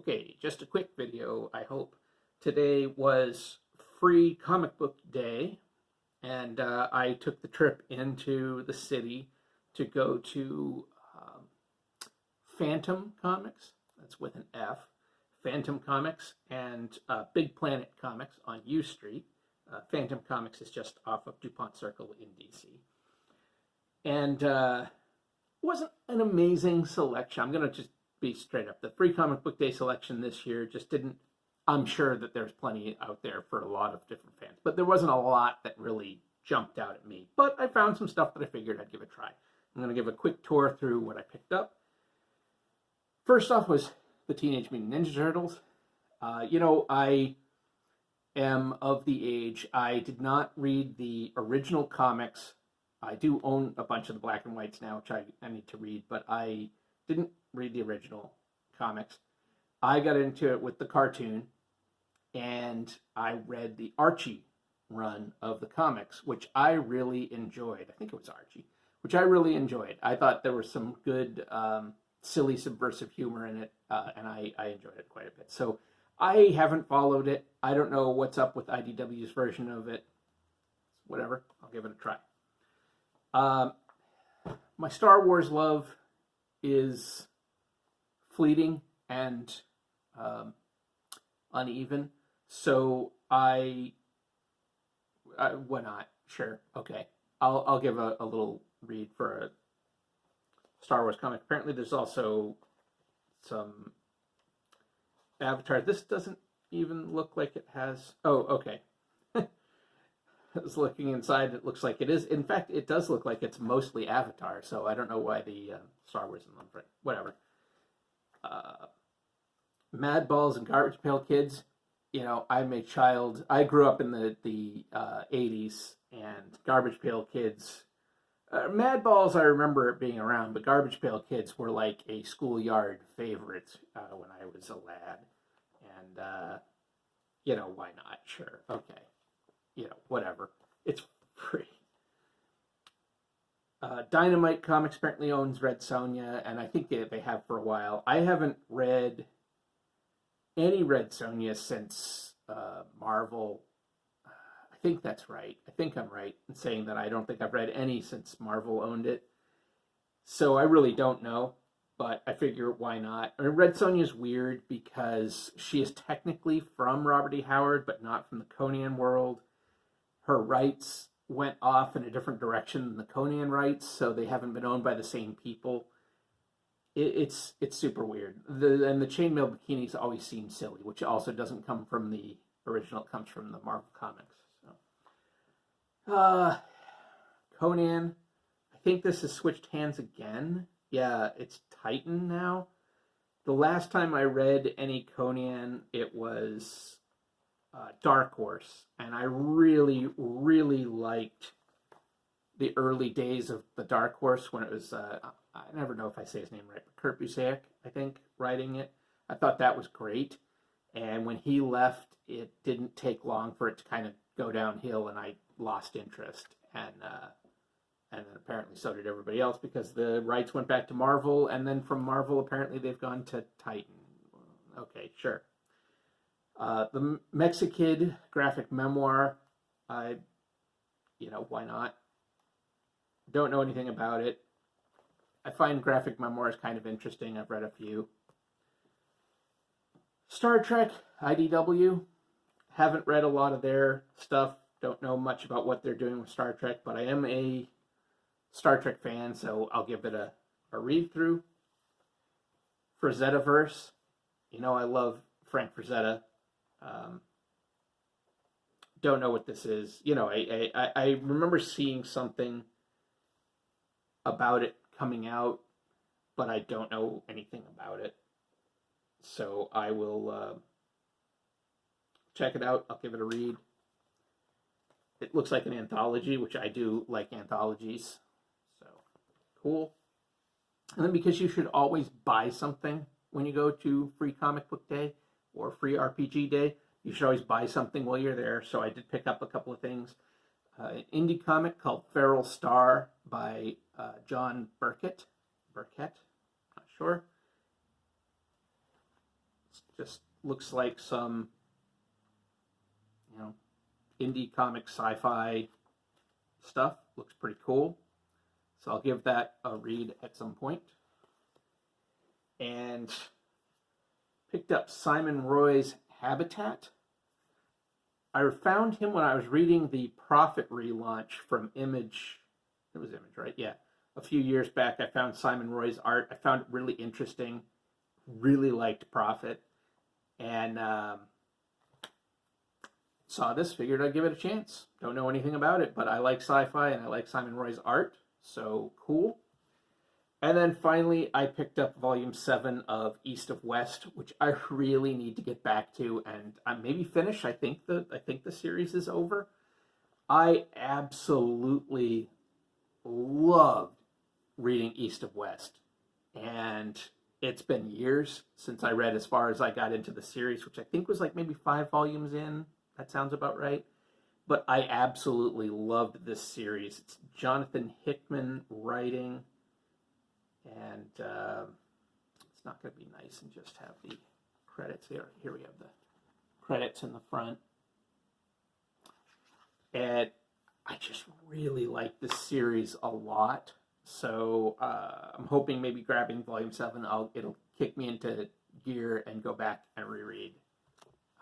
Okay, just a quick video, I hope. Today was Free Comic Book Day, and I took the trip into the city to go to Fantom Comics, that's with an F, Fantom Comics, and Big Planet Comics on U Street. Fantom Comics is just off of DuPont Circle in D.C. And it wasn't an amazing selection. I'm going to just be straight up. The Free Comic Book Day selection this year just didn't, I'm sure that there's plenty out there for a lot of different fans, but there wasn't a lot that really jumped out at me. But I found some stuff that I figured I'd give a try. I'm going to give a quick tour through what I picked up. First off was the Teenage Mutant Ninja Turtles. I am of the age, I did not read the original comics. I do own a bunch of the black and whites now, which I need to read, but I didn't read the original comics. I got into it with the cartoon, and I read the Archie run of the comics, which I really enjoyed. I think it was Archie, which I really enjoyed. I thought there was some good, silly, subversive humor in it, and I enjoyed it quite a bit. So I haven't followed it. I don't know what's up with IDW's version of it. Whatever, I'll give it a try. My Star Wars love is fleeting and uneven, so why not? Sure, okay. I'll give a little read for a Star Wars comic. Apparently there's also some Avatar. This doesn't even look like it has... Oh, okay. I was looking inside. It looks like it is. In fact, it does look like it's mostly Avatar, so I don't know why the Star Wars isn't on front. Whatever. Mad Balls and Garbage Pail Kids. You know, I'm a child. I grew up in the 80s, and Garbage Pail Kids... Mad Balls, I remember it being around, but Garbage Pail Kids were like a schoolyard favorite when I was a lad. And, why not? Sure. Okay. Whatever. It's free. Dynamite Comics apparently owns Red Sonja, and I think they have for a while. I haven't read any Red Sonja since Marvel. I think that's right. I think I'm right in saying that I don't think I've read any since Marvel owned it. So I really don't know, but I figure why not? I mean, Red Sonja is weird because she is technically from Robert E. Howard, but not from the Conan world. Her rights went off in a different direction than the Conan rights, so they haven't been owned by the same people. It's super weird. And the chainmail bikinis always seem silly, which also doesn't come from the original. It comes from the Marvel comics. So. Conan. I think this has switched hands again. Yeah, it's Titan now. The last time I read any Conan, it was... Dark Horse, and I really, really liked the early days of the Dark Horse when it was, I never know if I say his name right, but Kurt Busiek, I think, writing it. I thought that was great, and when he left, it didn't take long for it to kind of go downhill, and I lost interest, and then apparently so did everybody else, because the rights went back to Marvel, and then from Marvel, apparently they've gone to Titan. Okay, sure. The Mexikid graphic memoir, why not? Don't know anything about it. I find graphic memoirs kind of interesting. I've read a few. Star Trek, IDW. Haven't read a lot of their stuff. Don't know much about what they're doing with Star Trek, but I am a Star Trek fan, so I'll give it a read-through. Frazetta-verse. I love Frank Frazetta. Don't know what this is. I remember seeing something about it coming out, but I don't know anything about it. So I will check it out. I'll give it a read. It looks like an anthology, which I do like anthologies. So, cool. And then because you should always buy something when you go to Free Comic Book Day, or Free RPG Day, you should always buy something while you're there. So I did pick up a couple of things. An indie comic called Feral Star by John Burkett, not sure. Just looks like some, indie comic sci-fi stuff. Looks pretty cool. So I'll give that a read at some point. And picked up Simon Roy's Habitat. I found him when I was reading the Prophet relaunch from Image. It was Image, right? Yeah. A few years back, I found Simon Roy's art. I found it really interesting. Really liked Prophet. And saw this, figured I'd give it a chance. Don't know anything about it, but I like sci-fi and I like Simon Roy's art. So cool. And then finally, I picked up volume 7 of East of West, which I really need to get back to and maybe finish. I think the series is over. I absolutely loved reading East of West, and it's been years since I read as far as I got into the series, which I think was like maybe 5 volumes in. That sounds about right. But I absolutely loved this series. It's Jonathan Hickman writing. And it's not going to be nice and just have the credits here. Here we have the credits in the front. And I just really like this series a lot. So I'm hoping maybe grabbing volume 7, it'll kick me into gear and go back and reread.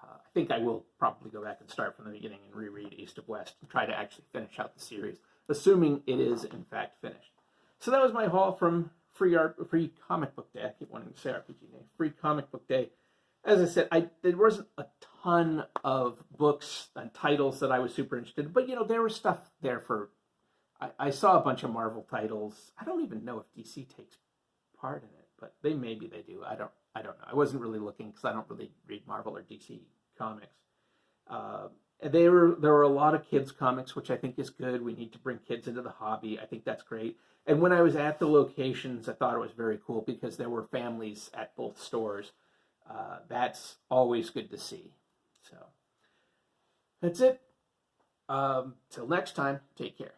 I think I will probably go back and start from the beginning and reread East of West and try to actually finish out the series, assuming it is in fact finished. So that was my haul from Free Comic Book Day. I keep wanting to say RPG name. Free Comic Book Day. As I said, there wasn't a ton of books and titles that I was super interested in, but there was stuff there for. I saw a bunch of Marvel titles. I don't even know if DC takes part in it, but maybe they do. I don't know. I wasn't really looking because I don't really read Marvel or DC comics. There were a lot of kids comics, which I think is good. We need to bring kids into the hobby. I think that's great. And when I was at the locations, I thought it was very cool because there were families at both stores. That's always good to see. So that's it. Till next time, take care.